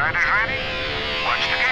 Riders ready? Watch the gate.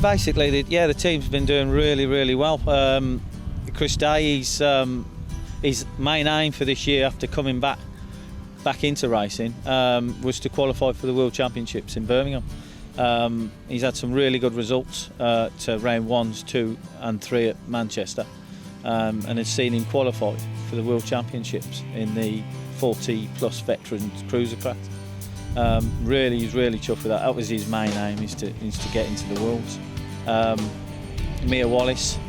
Basically, the team's been doing really well. Chris Day, his main aim for this year after coming back into racing was to qualify for the World Championships in Birmingham. He's had some really good results to round 1s, 2 and 3 at Manchester, and has seen him qualify for the World Championships in the 40 plus veterans cruiser craft. He's really chuffed with that. That was his main aim, is to get into the Worlds. Mia Wallace,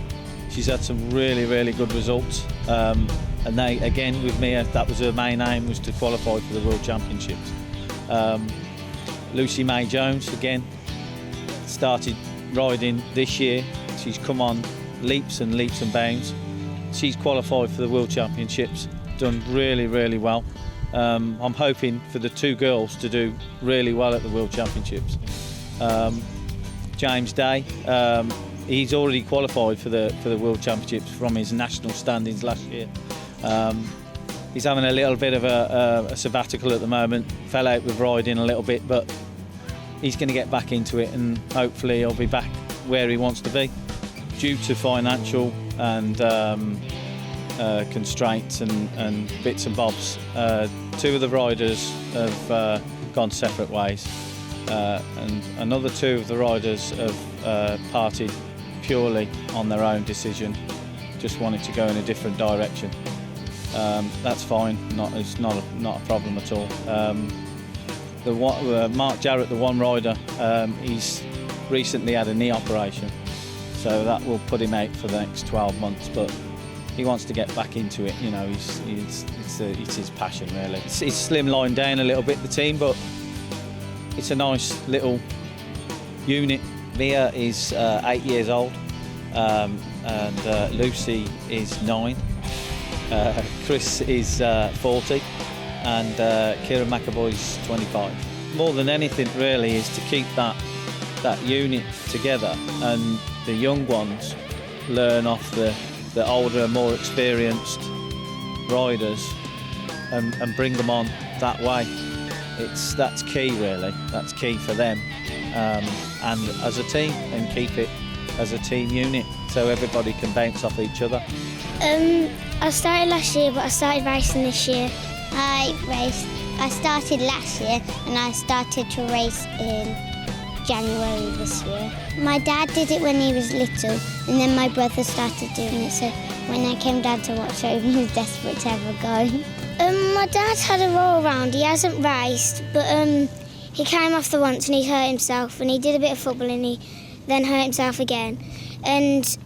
she's had some really good results, and they, again with Mia, that was her main aim, was to qualify for the World Championships. Lucy May Jones, again, started riding this year. She's come on leaps and bounds. She's qualified for the World Championships, done really well. I'm hoping for the two girls to do really well at the World Championships. James Day, he's already qualified for the World Championships from his national standings last year. He's having a little bit of a sabbatical at the moment, fell out with riding a little bit, but he's going to get back into it, and hopefully he'll be back where he wants to be. Due to financial and constraints and bits and bobs, two of the riders have gone separate ways, and another two of the riders have parted purely on their own decision, just wanted to go in a different direction. That's fine, it's not a problem at all. Mark Jarrett, the one rider, he's recently had a knee operation, so that will put him out for the next 12 months, but he wants to get back into it. You know, it's his passion, really. It's slimlined down a little bit, the team, but it's a nice little unit. Mia is 8 years old, and Lucy is 9. Chris is 40, and Kieran McAvoy's 25. More than anything, really, is to keep that unit together, and the young ones learn off the older, more experienced riders, and bring them on that way. That's key, really. That's key for them, and as a team, and keep it as a team unit so everybody can bounce off each other. I started last year, but I started racing this year. I started last year, and I started to race in January this year. My dad did it when he was little, and then my brother started doing it, so when I came down to watch it, he was desperate to have a go. My dad had a roll around. He hasn't raced, but he came off the once and he hurt himself, and he did a bit of football and he then hurt himself again. And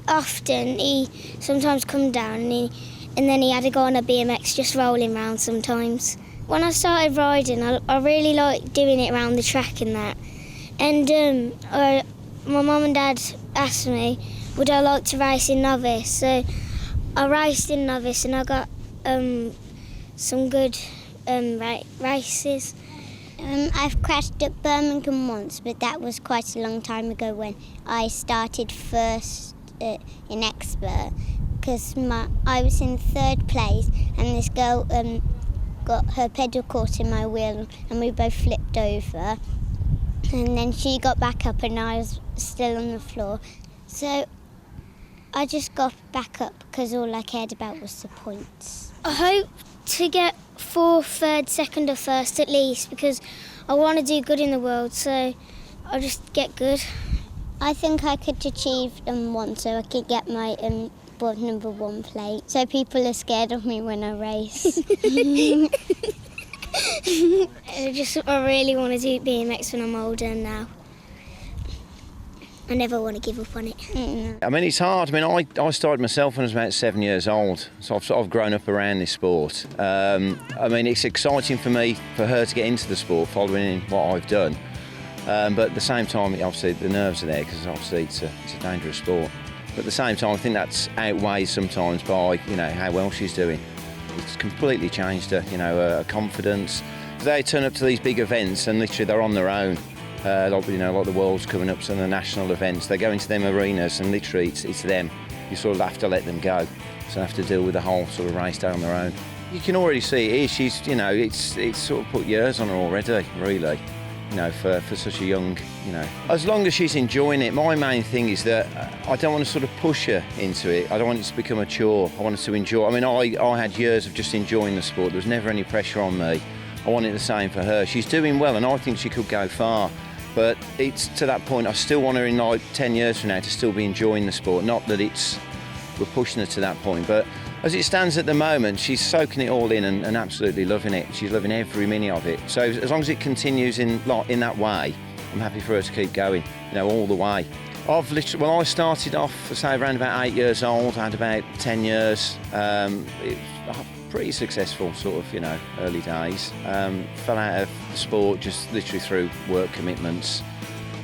often he sometimes come down and then he had to go on a BMX, just rolling around sometimes. When I started riding, I really liked doing it around the track and that. And my mum and dad asked me, would I like to race in novice? So I raced in novice and I got some good races. I've crashed at Birmingham once, but that was quite a long time ago when I started first in expert, because I was in third place and this girl got her pedal caught in my wheel and we both flipped over, and then she got back up and I was still on the floor. So I just got back up because all I cared about was the points. I hope to get 4th, 3rd, 2nd or 1st at least, because I want to do good in the world, so I'll just get good. I think I could achieve one, so I could get my world number 1 plate, so people are scared of me when I race. I really want to do BMX when I'm older now. I never want to give up on it. Mm-hmm. I mean, it's hard. I mean, I started myself when I was about 7 years old, so I've sort of grown up around this sport. I mean, it's exciting for me, for her to get into the sport, following in what I've done. But at the same time, obviously, the nerves are there, because obviously it's a dangerous sport. But at the same time, I think that's outweighed sometimes by, how well she's doing. It's completely changed her, her confidence. They turn up to these big events and literally they're on their own. Like the World's coming up, some of the national events, they go into them arenas and literally it's them. You sort of have to let them go. So have to deal with the whole sort of race down their own. You can already see it here. She's, it's sort of put years on her already, really. For such a young, As long as she's enjoying it, my main thing is that I don't want to sort of push her into it. I don't want it to become a chore. I want her to enjoy. I mean, I had years of just enjoying the sport. There was never any pressure on me. I want it the same for her. She's doing well and I think she could go far. But it's to that point, I still want her in like 10 years from now to still be enjoying the sport. Not that we're pushing her to that point, but as it stands at the moment, she's soaking it all in and absolutely loving it. She's loving every minute of it. So as long as it continues in that way, I'm happy for her to keep going, all the way. I started off, say, around about 8 years old. I had about 10 years. Pretty successful sort of, early days. Fell out of the sport just literally through work commitments.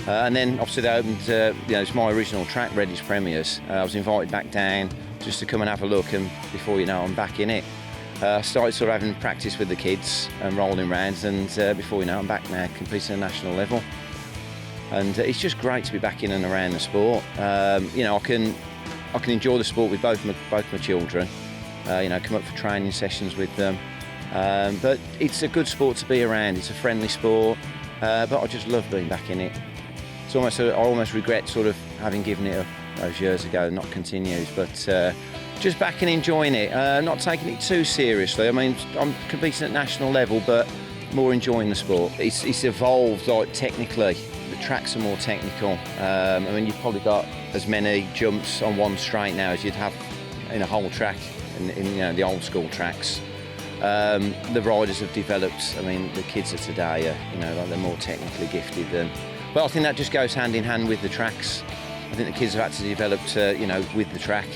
And then obviously they opened, it's my original track, Redditch Premiers. I was invited back down just to come and have a look, and before you know, I'm back in it. I started sort of having practice with the kids and rolling rounds, and before you know, I'm back now competing at national level. And it's just great to be back in and around the sport. I can enjoy the sport with both my children. Come up for training sessions with them. But it's a good sport to be around. It's a friendly sport, but I just love being back in it. I almost regret sort of having given it up those years ago and not continued, but just back and enjoying it, not taking it too seriously. I mean, I'm competing at national level, but more enjoying the sport. It's evolved, like, technically. The tracks are more technical. I mean, you've probably got as many jumps on one straight now as you'd have in a whole track in the old school tracks. The riders have developed. I mean, the kids of today are, they're more technically gifted than. But I think that just goes hand in hand with the tracks. I think the kids have had to develop, with the track.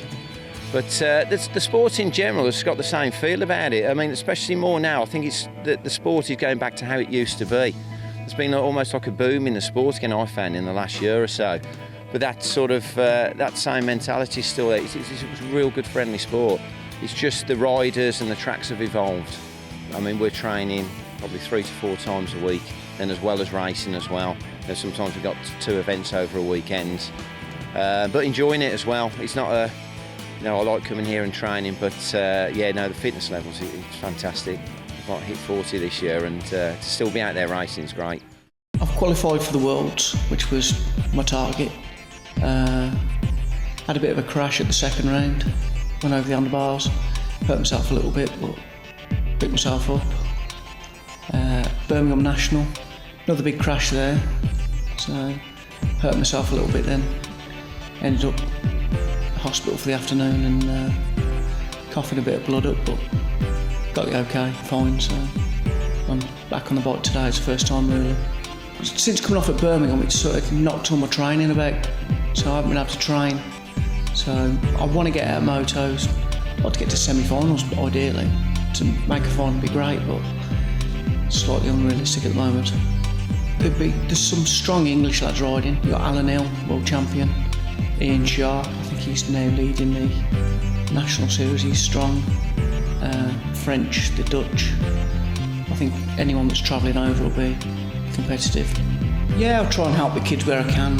But the sport in general has got the same feel about it. I mean, especially more now. I think it's the sport is going back to how it used to be. There's been almost like a boom in the sport again, I found, in the last year or so. But that sort of that same mentality is still there. It's a real good, friendly sport. It's just the riders and the tracks have evolved. I mean, we're training probably 3 to 4 times a week, and as well as racing as well. Sometimes we've got 2 events over a weekend, but enjoying it as well. It's not I like coming here and training, but the fitness levels, it's fantastic. I've hit 40 this year, and to still be out there racing is great. I've qualified for the Worlds, which was my target. Had a bit of a crash at the second round, went over the handlebars, hurt myself a little bit, but picked myself up. Birmingham National, another big crash there, so hurt myself a little bit then. Ended up hospital for the afternoon and coughing a bit of blood up, but got it okay, fine, so I'm back on the bike today. It's the first time really. Since coming off at Birmingham, it's sort of knocked all my training about, so I haven't been able to train. So I want to get out of motos. I'd like to get to semi-finals, ideally. To make a final would be great, but slightly unrealistic at the moment. There's some strong English lads riding. You've got Alan Hill, world champion, Ian Shaw, I think he's now leading the national series. He's strong. French, the Dutch. I think anyone that's travelling over will be competitive. Yeah, I'll try and help the kids where I can.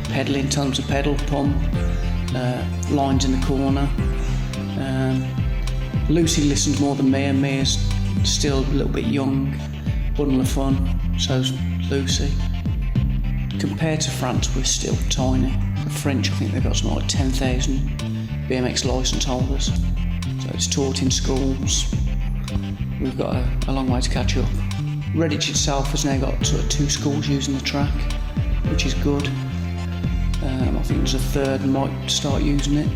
Pedalling, tell them to pedal, pump, lines in the corner. Lucy listens more than me, and me is still a little bit young, bundle of fun, so's Lucy. Compared to France, we're still tiny. The French, I think they've got something like 10,000 BMX licence holders. So it's taught in schools. We've got a long way to catch up. Redditch itself has now got sort of 2 schools using the track, which is good. I think there's a third might start using it,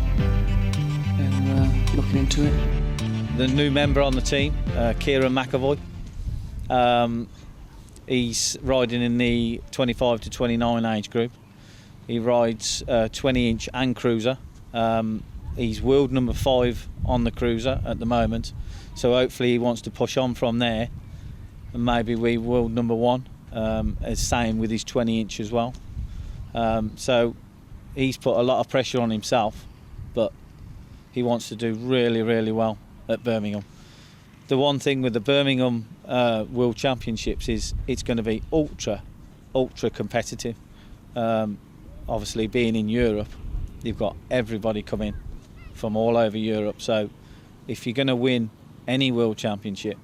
and looking into it. The new member on the team, Kieran McAvoy. He's riding in the 25 to 29 age group. He rides 20-inch and cruiser. He's world number 5 on the cruiser at the moment, so hopefully he wants to push on from there, and maybe we world number 1. As same with his 20-inch as well. So he's put a lot of pressure on himself, but he wants to do really, really well at Birmingham. The one thing with the Birmingham World Championships is it's going to be ultra competitive. Obviously, being in Europe, you've got everybody coming from all over Europe. So if you're going to win any World Championship,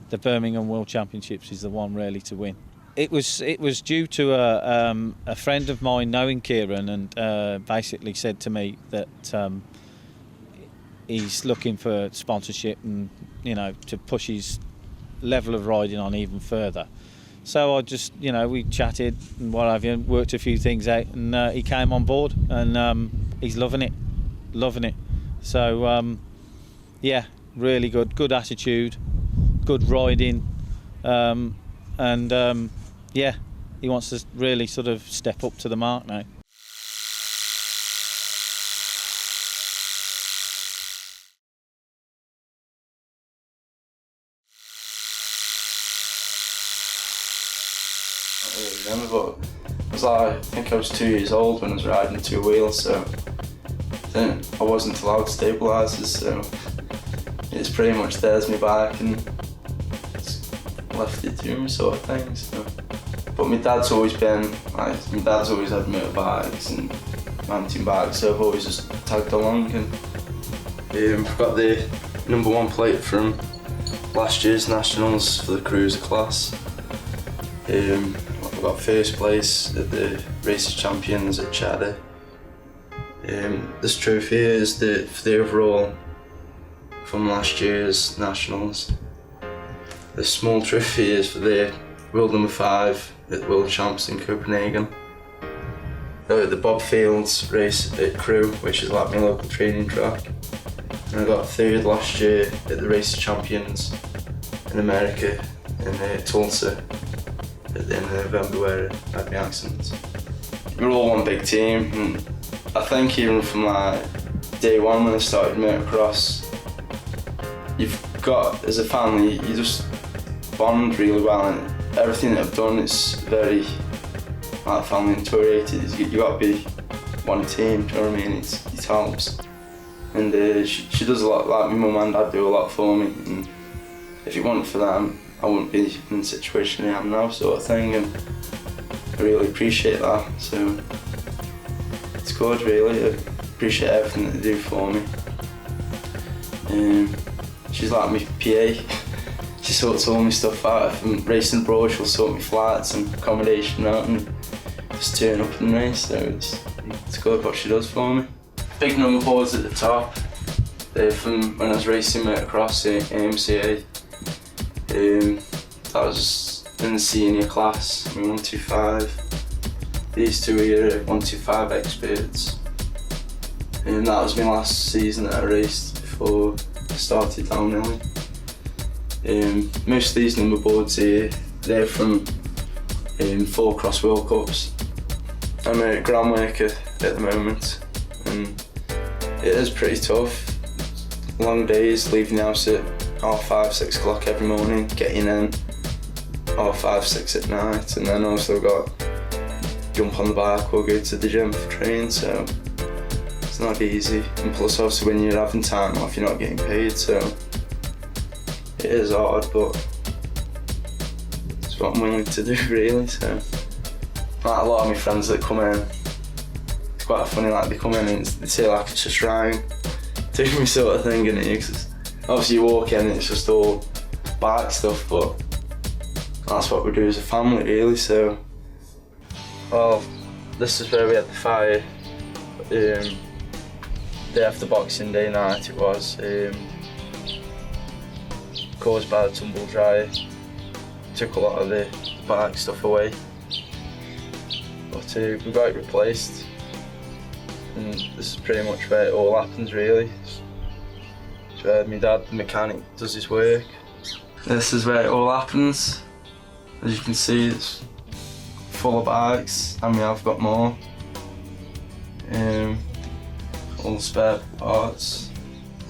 the Birmingham World Championships is the one really to win. It was due to a friend of mine knowing Kieran, and basically said to me that he's looking for sponsorship and, you know, to push his level of riding on even further. So I just, you know, we chatted and what have you, worked a few things out, and he came on board, and he's loving it. So yeah, really good attitude, good riding, and yeah, he wants to really sort of step up to the mark now. I don't really remember, but I think I was 2 years old when I was riding 2 wheels, so then I wasn't allowed stabilisers, so it's pretty much there's my bike and it's left it to me sort of thing. So. But my dad's always been, like, my dad's always had motorbikes and mountain bikes, so I've always just tagged along, and I've got the number 1 plate from last year's nationals for the cruiser class. I got first place at the Races Champions at Cheddar. This trophy is for the overall from last year's nationals. The small trophy is for the world number 5 at World Champs in Copenhagen. The Bob Fields race at Crewe, which is like my local training track. And I got 3rd last year at the Races Champions in America in Tulsa at the end of November, where I had my accident. We're all one big team, and I think even from like day 1 when I started motocross, you've got, as a family, you just bond really well, and everything that I've done is very like family oriented. You got to be one team, do you know what I mean? It helps. And she does a lot, like my mum and dad do a lot for me, and if it wasn't for them, I wouldn't be in the situation I am now, sort of thing, and I really appreciate that. So it's good, really. I appreciate everything that they do for me. She's like my PA. She sorts all my stuff out. If I'm racing abroad, she'll sort my flights and accommodation out and just turn up and race. So it's good what she does for me. Big number boards at the top. They're from when I was racing motocross at AMCA. That was in the senior class, I mean 125. These 2 are your 125 experts. And that was my last season that I raced before I started downhill. Most of these number boards here, they're from 4 Cross World Cups. I'm a ground worker at the moment, and it is pretty tough. Long days, leaving the house at 5:30, 6 o'clock every morning, getting in 5:30, 6 at night, and then also got jump on the bike or go to the gym for training. So it's not easy, and plus obviously when you're having time off you're not getting paid, so it is hard, but it's what I'm willing to do really. So like a lot of my friends that come in, it's quite funny, like they come in and they say like it's a shrine to me sort of thing, innit? Because obviously you walk in and it's just all bike stuff, but that's what we do as a family really. So, well, this is where we had the fire. Day after Boxing Day night it was, caused by the tumble dryer. Took a lot of the bike stuff away, but we got it replaced, and this is pretty much where it all happens really. It's where my dad, the mechanic, does his work. This is where it all happens. As you can see, it's full of bikes, and we have got more. All the spare parts.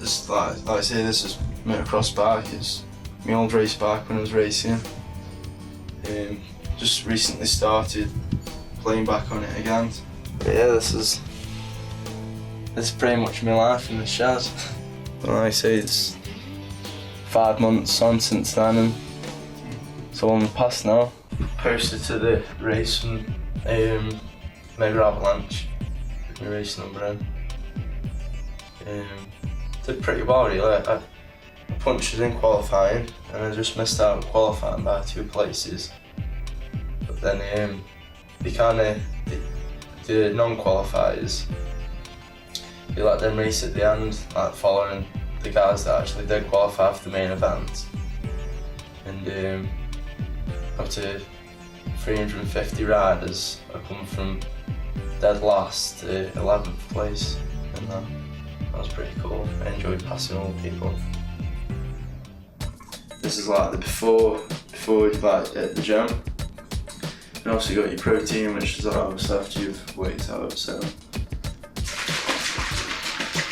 This, like I say, this is motocross bike. It's my old race bike when I was racing. Just recently started playing back on it again. But yeah, this is pretty much my life in the shed. Like I say, it's 5 months on since then, and it's all in the past now. Posted to the race from Mega Avalanche, my race number in. Did pretty well really. I punched it in qualifying and I just missed out qualifying by 2 places. But then the non-qualifiers, you let them race at the end, like following the guys that actually did qualify for the main event. And up to 350 riders, I come from dead last to 11th place, and that was pretty cool. I enjoyed passing all the people. This is like the before like at the gym. And also you got your protein, which is obviously after you've worked out, so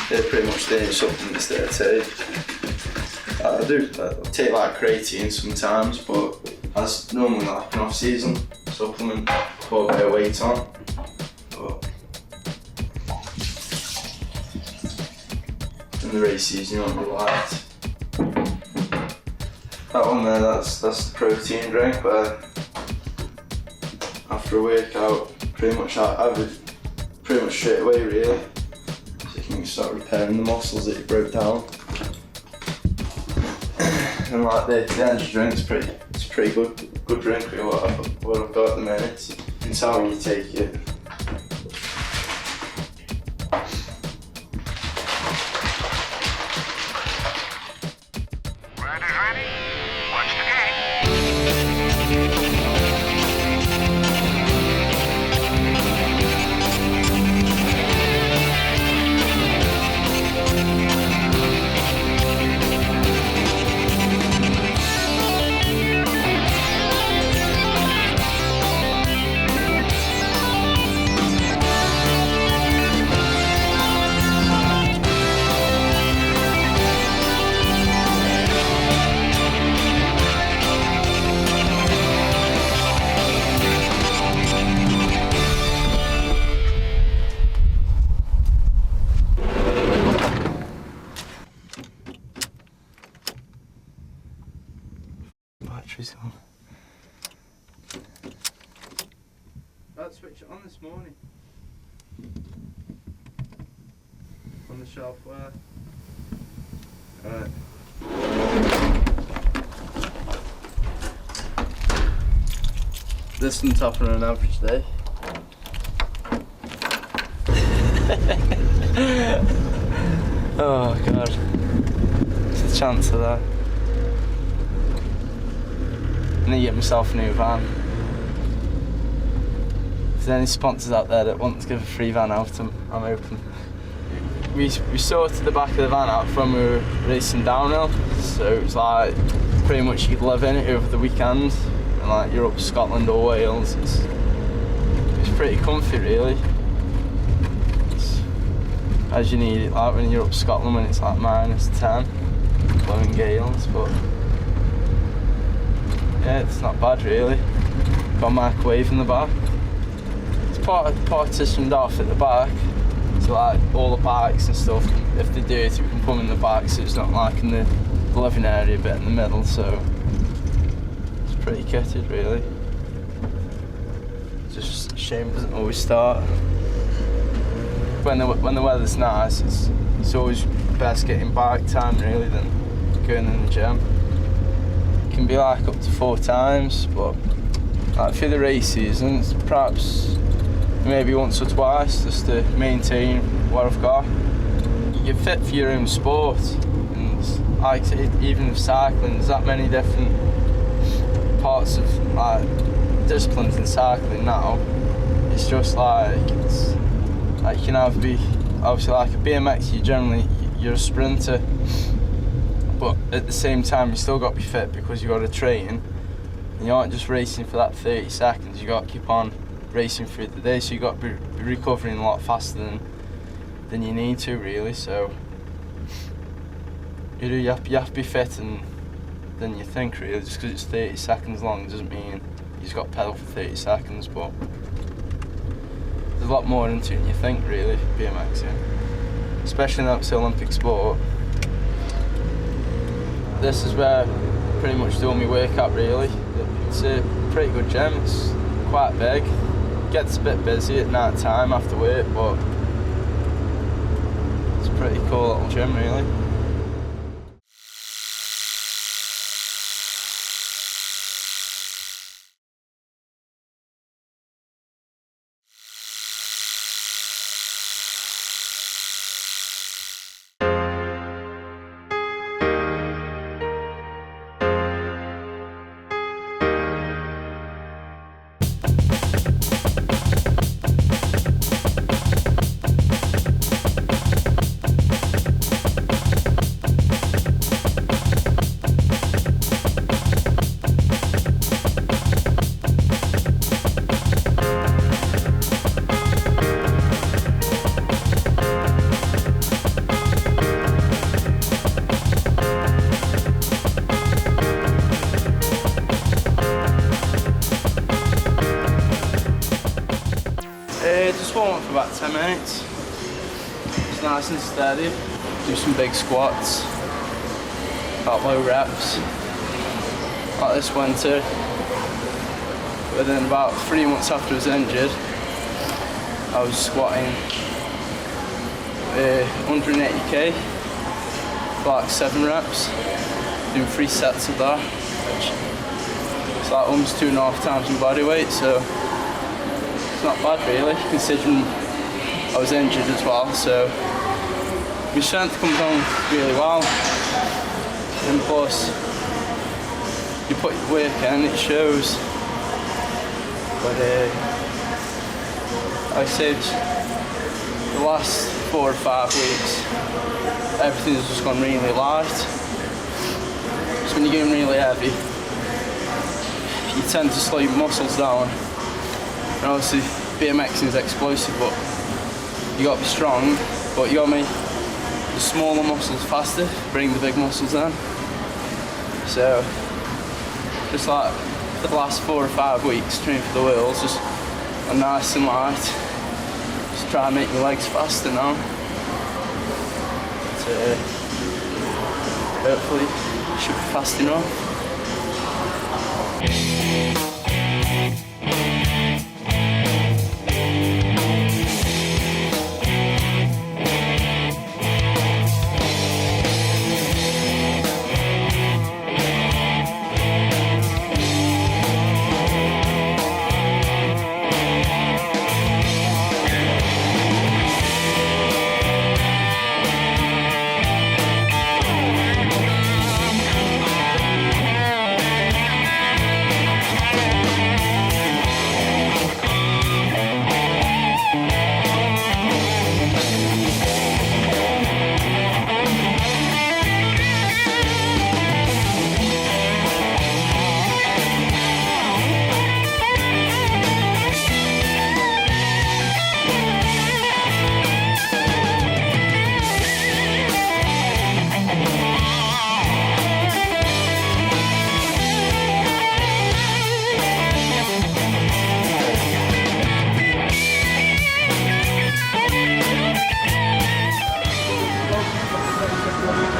they're pretty much the only supplements that I take. I do take like creatine sometimes, but that's normally like an off-season supplement for a bit of weight on. But in the race season you want to be light. That one there, that's the protein drink, but after a workout, pretty much I have it pretty much straight away really. So you can start repairing the muscles that you broke down. And like the energy drink's pretty good drink really, what I've got at the minute. You can tell when you take it. Ready? Watch the game. Battery's on. I'd switch it on this morning. On the shelf where. Alright. This one's up on an average day. Oh god. What's the chance of that? I need to get myself a new van. If there's any sponsors out there that want to give a free van out, I'm open. We sorted the back of the van out from we were racing downhill, so it's like pretty much you could live in it over the weekend, and like you're up Scotland or Wales. It's pretty comfy really. It's as you need it, like when you're up Scotland when it's like -10, blowing gales, but yeah, it's not bad really. Got a microwave in the back. It's partitioned off at the back, So like all the bikes and stuff, if they're dirty, we can put them in the back so it's not like in the living area bit in the middle, so it's pretty kitted really. Just a shame it doesn't always start. When the weather's nice, it's always best getting bike time really than going in the gym. It can be like up to 4 times, but like for the race seasons, perhaps maybe once or twice just to maintain what I've got. You're fit for your own sport, and like even with cycling, there's that many different parts of like disciplines in cycling now. It's just like you can either be obviously like a BMX, you're a sprinter, but at the same time you still got to be fit because you got to train. And you aren't just racing for that 30 seconds. You got to keep on racing through the day, so you got to be recovering a lot faster than you need to really. So you have to be fit than you think really. Just because it's 30 seconds long doesn't mean you just got to pedal for 30 seconds. But there's a lot more into it than you think really, BMXing, especially now it's an Olympic sport. This is where I pretty much do all my workout really. It's a pretty good gym. It's quite big. Gets a bit busy at night time after work, but it's a pretty cool little gym really. Just warm up for about 10 minutes. It's nice and steady. Do some big squats, about low reps, like this winter. But then about 3 months after I was injured, I was squatting 180k, for like 7 reps, doing 3 sets of that, which is like almost 2.5 times my body weight, so not bad really, considering I was injured as well, so my strength comes on really well, and plus you put your work in, it shows. But I said the last 4 or 5 weeks everything's just gone really light, so when you're going really heavy you tend to slow your muscles down. And obviously BMXing is explosive, but you got to be strong, but you got to make the smaller muscles faster, bring the big muscles in. So just like for the last 4 or 5 weeks training for the wheels, just nice and light, just try and make my legs faster now. So hopefully it should be fast enough.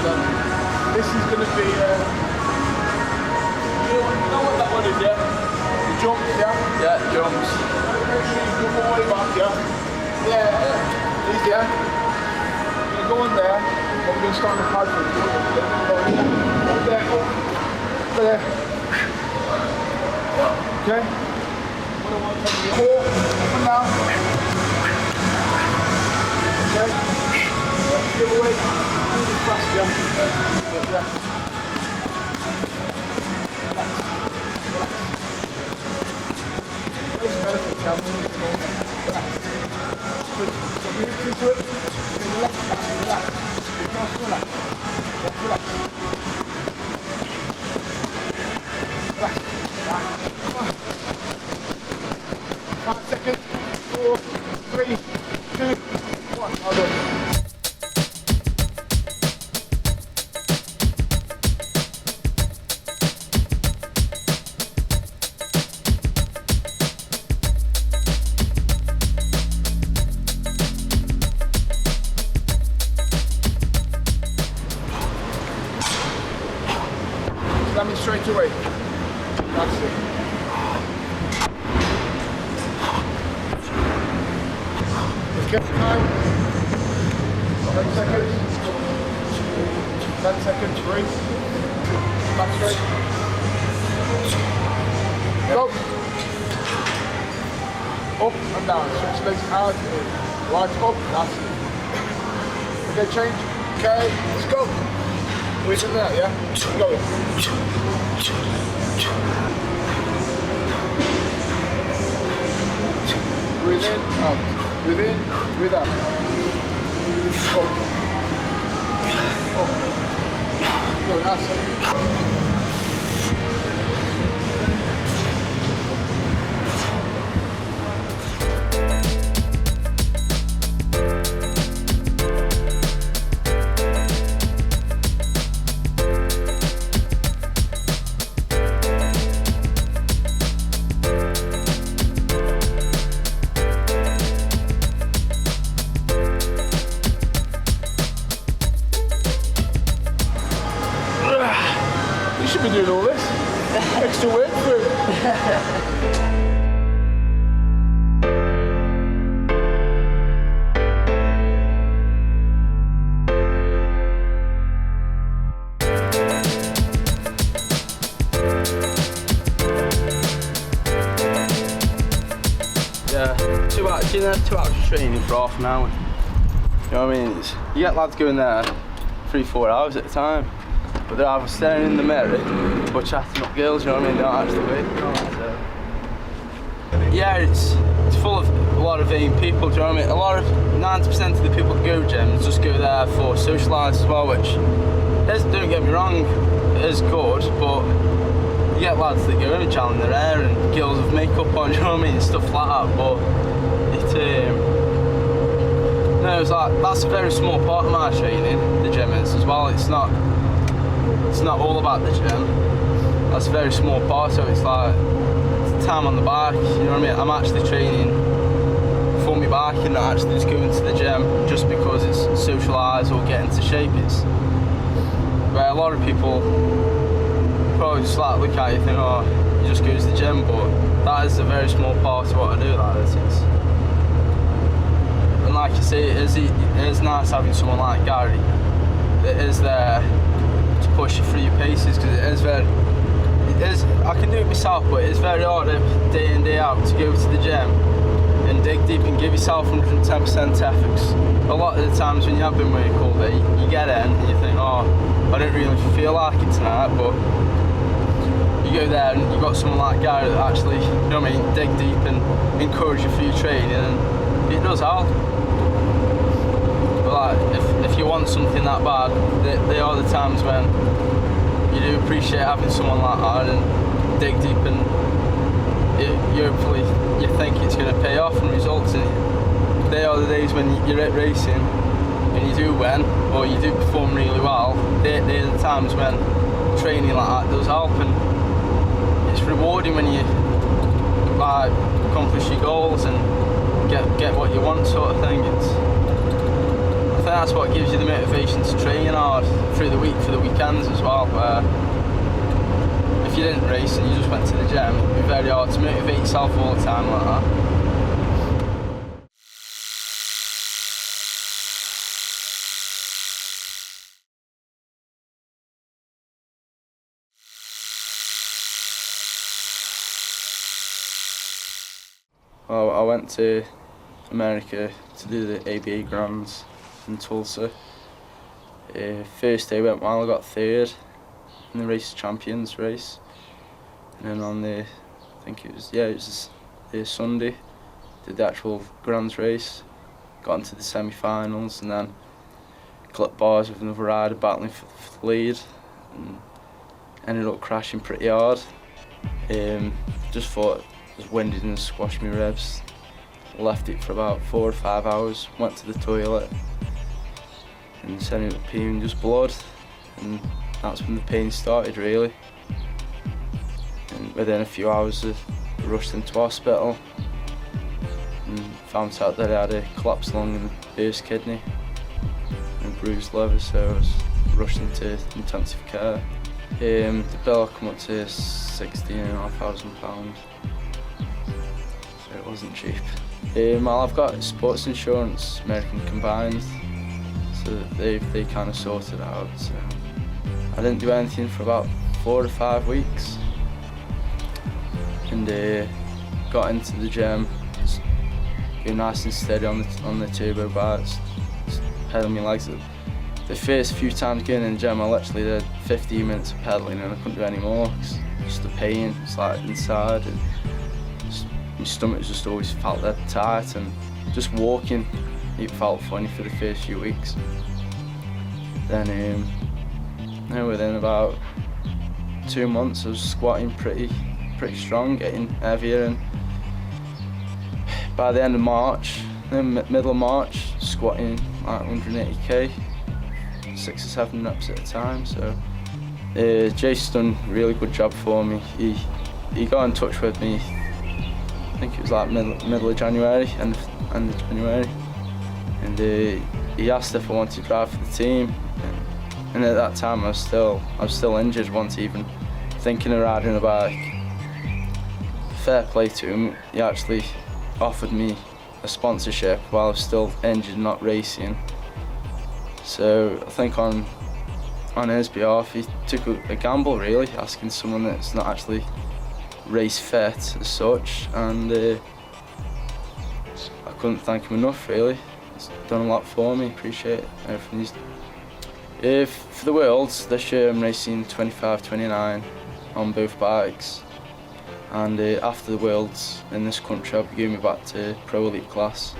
This is going to be, you know what that one is, yeah? The jumps, yeah? Yeah, jumps. Make sure you come all the way back, yeah? Yeah, easy, yeah? You're going to go in there, and we're going to start the pad for you. Up there, up there. Okay? What I want to take you up and down. Okay? Give away. Really fast, yeah? Yeah. This benefit comes from relax. So we need to do it. Relax. Relax. Relax. Come on. 5 seconds. 4, 3, 2, 1. Well done. Slam it straight away. That's it. Let's get the time. 10 seconds. 10 seconds. 3. Back straight. Go. Up and down. Switch legs out. Right up. That's it. Okay, change. Okay, let's go. We're in there, yeah? Go. Breathe in, out. Breathe in, breathe out. Up. Up. Go, that's it. You should be doing all this. Extra work for him. Yeah, 2 hours, 2 hours of training for half an hour. You know what I mean? You get lads going there 3-4 hours at a time. But they're either staring in the mirror or chatting up girls, you know what I mean? They don't actually wait. Yeah, it's full of a lot of vain people, do you know what I mean? A lot of 90% of the people that go gyms just go there for socialise as well, which is, don't get me wrong, it is good, but you get lads that go in and gelling their hair and girls with makeup on, you know what I mean? Stuff like that, but no, it's like, that's a very small part of my training, the gym is as well. It's not all about the gym. That's a very small part, so it's like it's time on the bike, you know what I mean? I'm actually training for my bike and not actually just going to the gym just because it's socialise or get into shape. It's where a lot of people probably just like look at you and think, oh, you just go to the gym, but that is a very small part of what I do. And like you say, it is nice having someone like Gary that is there to push you through your paces, because I can do it myself, but it's very hard day in, day out to go to the gym and dig deep and give yourself 110% efforts. A lot of the times when you have been working all day, you get in and you think, oh, I don't really feel like it tonight, but you go there and you've got someone like Gary that actually, you know what I mean, dig deep and encourage you through your training, and it does help. But like, if you want something that bad, they are the times when you do appreciate having someone like that and dig deep, and you hopefully you think it's going to pay off and results in it. They are the days when you're at racing and you do win or you do perform really well. They're the times when training like that does help, and it's rewarding when you like accomplish your goals and get what you want, sort of thing. I think that's what gives you the motivation to train hard through the week for the weekends as well, where if you didn't race and you just went to the gym, it'd be very hard to motivate yourself all the time like that. Well, I went to America to do the ABA Grands in Tulsa. First day went well, I got third in the race champions race, and then on the, I think it was the Sunday, did the actual Grands race, got into the semi-finals, and then clipped bars with another rider battling for the lead, and ended up crashing pretty hard. Just thought it was winded and squashed my ribs. Left it for about 4 or 5 hours, went to the toilet and ended up peeing just blood, and that's when the pain started really. And within a few hours I rushed into hospital and found out that I had a collapsed lung and burst kidney and bruised liver, so I was rushed into intensive care. The bill come up to £16,500, so it wasn't cheap. Well, I've got sports insurance, American Combined, so they kind of sorted it out. So I didn't do anything for about 4 to 5 weeks, and got into the gym, just getting nice and steady on the turbo bars, just pedaling my legs. The first few times getting in the gym, I literally did 15 minutes of pedaling and I couldn't do any more. Just the pain, it's like inside, and my stomach just always felt that tight, and just walking, it felt funny for the first few weeks. Then within about 2 months I was squatting pretty strong, getting heavier, and by the end of March, middle of March, squatting like 180k, 6 or 7 reps at a time. So Jason's done a really good job for me. He got in touch with me, I think it was like middle of January, end of January, and he asked if I wanted to drive for the team. And at that time I was still injured, wasn't even thinking of riding a bike. Fair play to him, he actually offered me a sponsorship while I was still injured, not racing. So I think on his behalf he took a gamble really, asking someone that's not actually race fit as such, and I couldn't thank him enough really. He's done a lot for me, appreciate everything he's done. For the Worlds this year I'm racing 25-29 on both bikes, and after the Worlds in this country I'll be going back to Pro Elite class.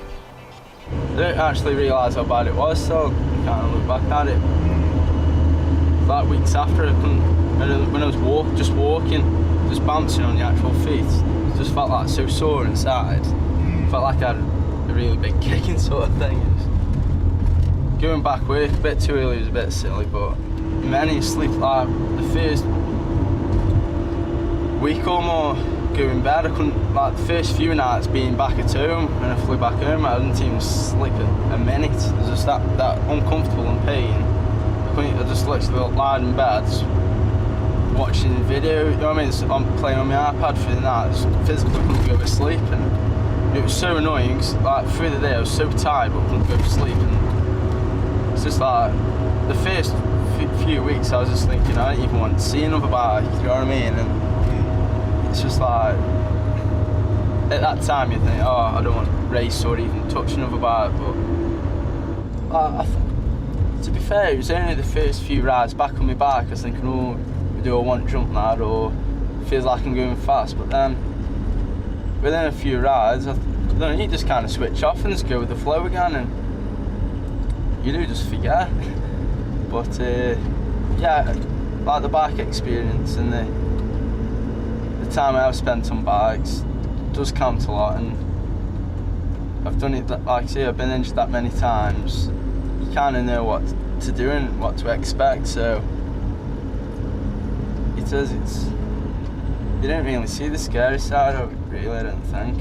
I didn't actually realise how bad it was, so I kind of look back at it. Like weeks after, when I was just walking, just bouncing on the actual feet, it just felt like so sore inside. Felt like I had a really big kicking sort of thing. Going back work a bit too early was a bit silly, but many sleep, like the first week or more going to bed, I couldn't, like the first few nights being back at home, when I flew back home I didn't even sleep a minute. It was just that uncomfortable and pain. I just literally lied in bed, watching video, you know what I mean? I'm playing on my iPad for the night, just physically couldn't go to sleep, and it was so annoying, cause, like through the day I was so tired but couldn't go to sleep, and it's just like, the first few weeks I was just thinking I don't even want to see another bike, you know what I mean? And it's just like, at that time you think, oh I don't want to race or even touch another bike, but to be fair, it was only the first few rides back on my bike I was thinking, oh, do I want to jump mad, or feels like I'm going fast, but then within a few rides, I don't know, you just kind of switch off and just go with the flow again, and you do just forget. But yeah, like the bike experience and the time I've spent on bikes does count a lot, and I've done it, like I say, I've been injured that many times. You kind of know what to do and what to expect, so you don't really see the scary side of it, really, I don't think.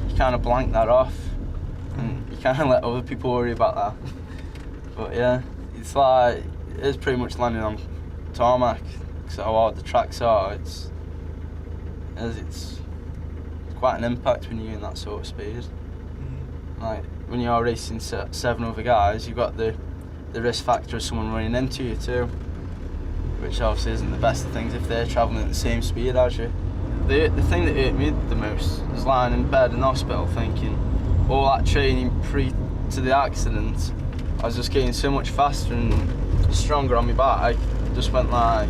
You kind of blank that off, and you kind of let other people worry about that. But yeah, it's like, is pretty much landing on tarmac. Because how hard the tracks are, it's quite an impact when you're in that sort of speed. Like when you're racing 7 other guys, you've got the risk factor of someone running into you too, which obviously isn't the best of things if they're travelling at the same speed as you. The thing that hurt me the most was lying in bed in hospital thinking all that training pre to the accident, I was just getting so much faster and stronger on my bike, just went like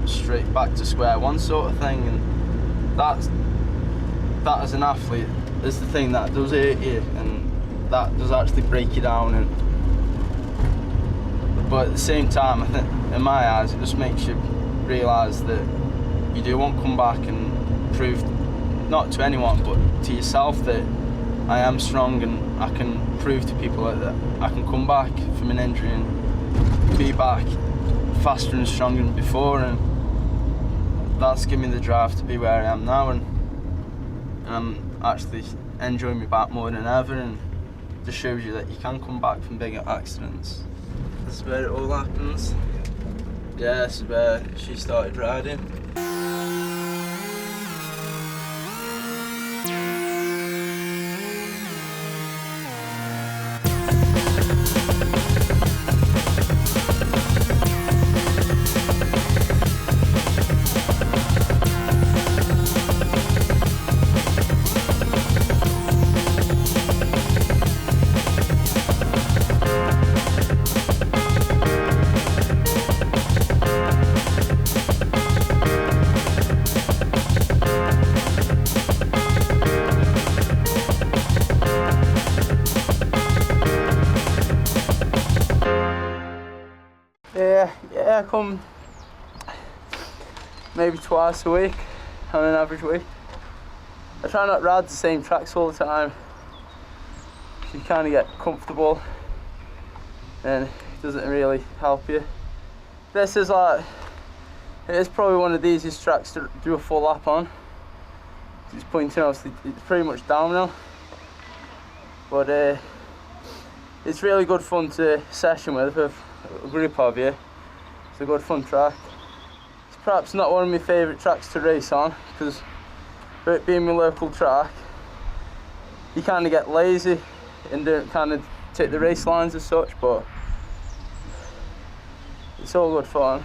straight back to square one sort of thing, and that as an athlete is the thing that does hurt you, and that does actually break you down. But at the same time, I think in my eyes it just makes you realise that you do want to come back and prove, not to anyone but to yourself, that I am strong and I can prove to people that I can come back from an injury and be back faster and stronger than before, and that's given me the drive to be where I am now, and I'm actually enjoying me back more than ever, and just shows you that you can come back from bigger accidents. This is where it all happens. Yeah, this is where she started riding. Yeah, I come maybe twice a week on an average week. I try not to ride the same tracks all the time. You kind of get comfortable and it doesn't really help you. This is like, it is probably one of the easiest tracks to do a full lap on. It's pointing, obviously, it's pretty much downhill. But it's really good fun to session with a group of you. It's a good fun track. It's perhaps not one of my favourite tracks to race on, because for it being my local track, you kind of get lazy and don't kind of take the race lines as such, but it's all good fun.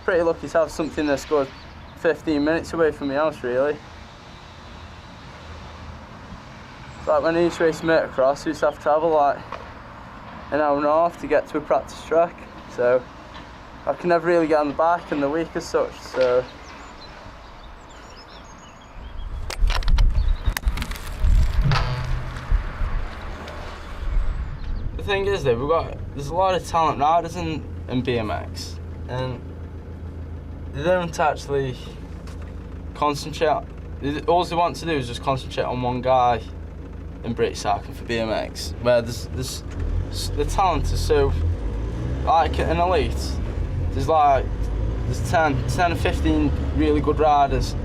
Pretty lucky to have something that's good 15 minutes away from my house, really. It's like when I used to race motocross, I used to have to travel like an hour and a half to get to a practice track, so I can never really get on the bike in the week as such. So the thing is though, there's a lot of talent riders in BMX, and they don't actually concentrate. All they want to do is just concentrate on one guy in British cycling for BMX, where the talent is so, like an elite, there's 10 or 15 really good riders,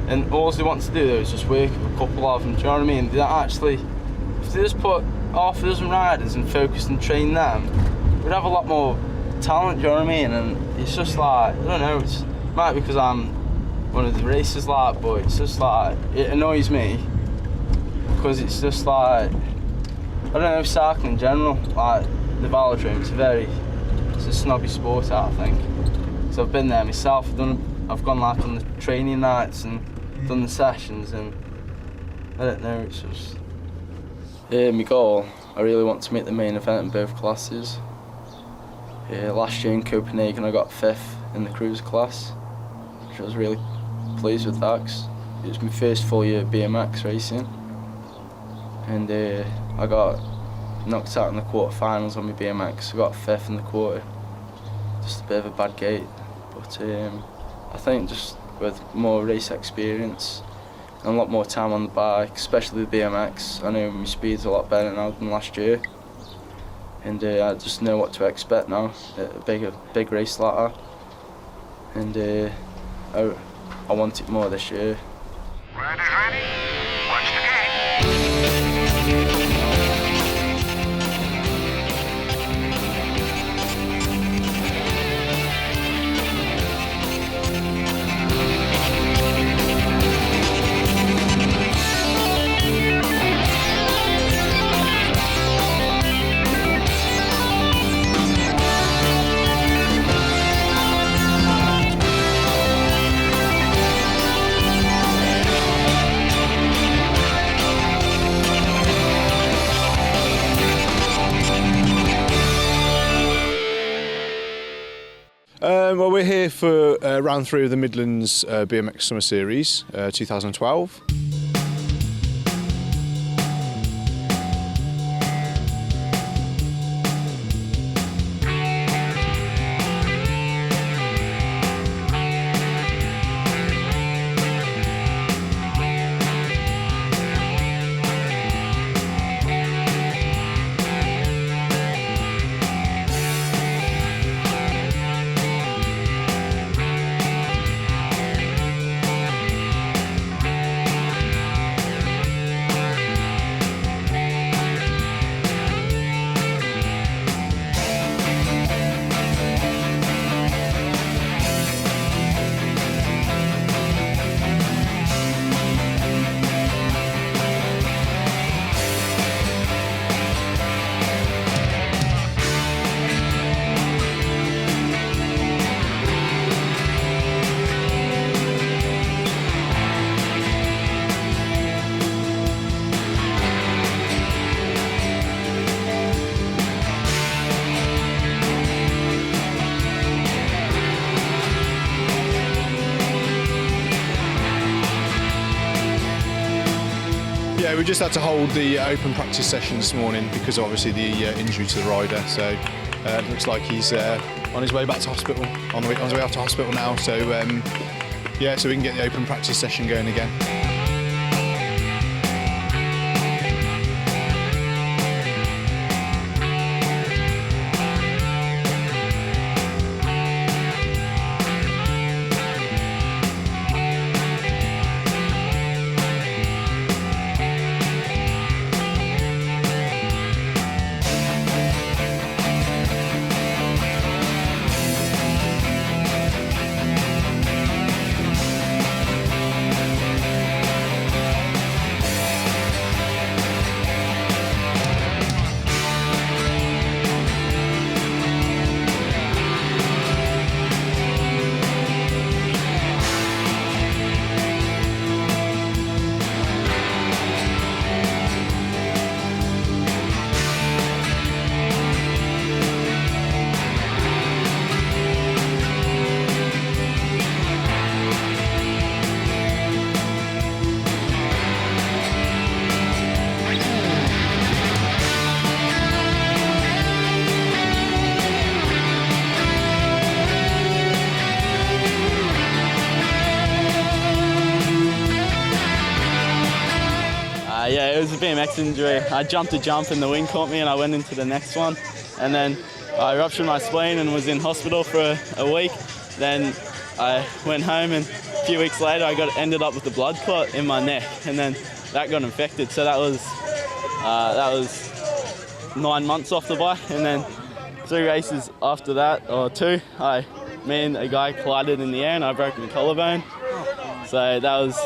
and all they want to do though is just work with a couple of them, do you know what I mean? They don't actually, if they just put half a dozen riders and focus and train them, we'd have a lot more talent, do you know what I mean? And it's just like, I don't know, it might be because I'm one of the racers like, but it's just like, it annoys me, because it's just like, I don't know, cycling in general, like the velodrome, it's a snobby sport, I think. So I've been there myself, I've gone like on the training nights and done the sessions, and I don't know, it's just... my goal, I really want to make the main event in both classes. Last year in Copenhagen I got 5th in the cruiser class, which I was really pleased with that, 'cause it was my first full year of BMX racing. And I got knocked out in the quarterfinals on my BMX. I got 5th in the quarter, just a bit of a bad gate. But I think just with more race experience and a lot more time on the bike, especially the BMX, I know my speed's a lot better now than last year. And I just know what to expect now at a big race like that. And I want it more this year. Ready? Watch the gate. Well, we're here for round 3 of the Midlands BMX Summer Series 2012. Yeah, we just had to hold the open practice session this morning because obviously the injury to the rider. So it looks like he's on his way back to hospital, on his way off to hospital now. So yeah, so we can get the open practice session going again. Yeah, it was a BMX injury. I jumped a jump and the wind caught me and I went into the next one. And then I ruptured my spleen and was in hospital for a week. Then I went home and a few weeks later I ended up with a blood clot in my neck and then that got infected. So that was 9 months off the bike, and then 3 races after that, or 2, me and a guy collided in the air and I broke my collarbone. So that was